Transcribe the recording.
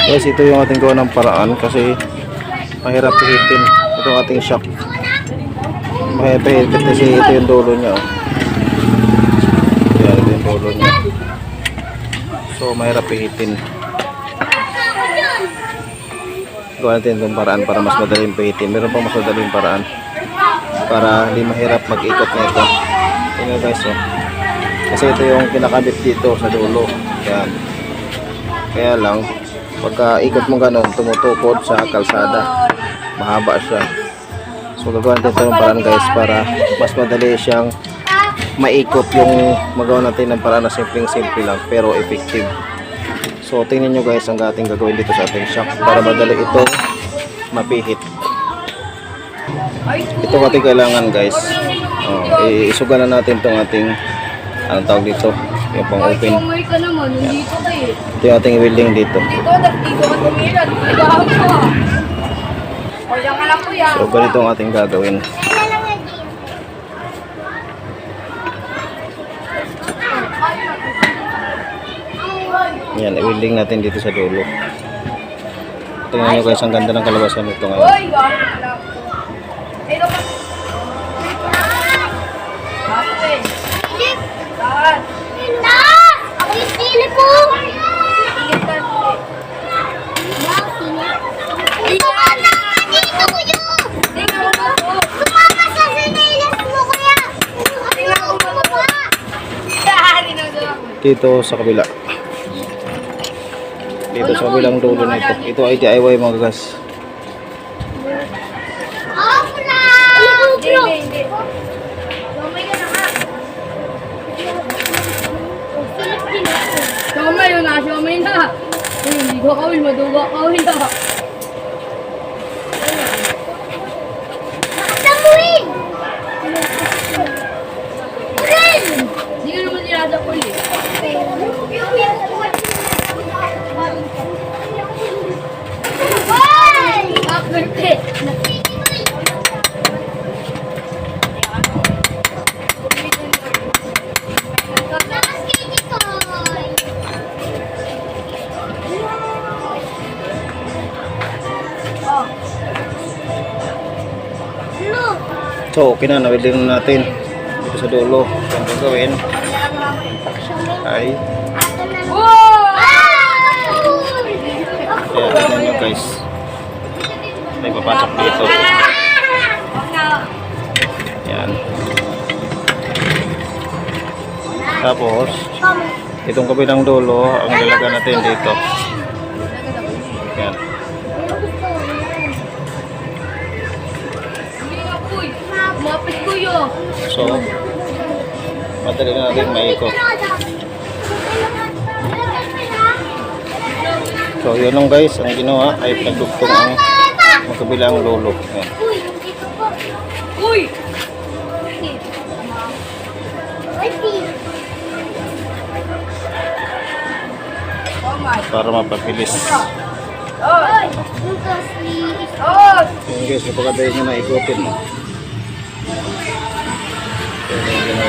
Guys, ito yung ating gawa ng paraan kasi mahirap pihitin. Ito yung ating shock. Mahirap pihitin kasi ito yung dulo niya. Yan, ito yung dulo niya. So mahirap pihitin. Gawa natin itong paraan para mas madaling pihitin. Meron pang mas madaling paraan para hindi mahirap mag-ikot na ito. Tingnan guys, oh. Kasi ito yung kinakabit dito sa dulo. Yan. Kaya lang pagka ikot mo ganun, tumutukod sa kalsada. Mahaba siya. So gagawin natin itong paraan guys para mas madali siyang maikot yung magawa natin ng paraan na simpleng-simple lang pero effective. So tingnan nyo guys ang ating gagawin dito sa ating shock para madali itong mapihit. Ito ating kailangan guys. Isugan na natin itong ating anong tawag dito, yung pang open. Yan. Ito yung ating welding dito. So ganito ang ating gagawin. Yan, i-welding natin dito sa dulo. Tingnan nyo guys, ang ganda ng kalabasan nito ngayon. Ako yung sili po! Ito ka naman dito kuya! Sumama sa sinilas mo kuya! Dito sa kabila. Dito sa kabilang dulo na ito. Ito ay DIY mga guys. Ako na! Hindi. Siomay yun na, siomay na. Hindi ko kawin, maduga kawin na. Nakasamuin! Hindi ka naman nilasa ko ulit. Perfect. So okay na, na-welding na natin dito sa dulo. Ang gagawin ay kaya tignan nyo guys, may papasok dito. Yan. Tapos itong kabilang dulo ang lalagyan natin dito. Yan. Mapit ko yun. So madali na natin maikot. So yun lang guys, ang ginawa ay pinagdugtong ang magkabilang dulo. Yan. Uy! Para mapabilis. Yun guys, napakadali nyo na ikutin. So, yun,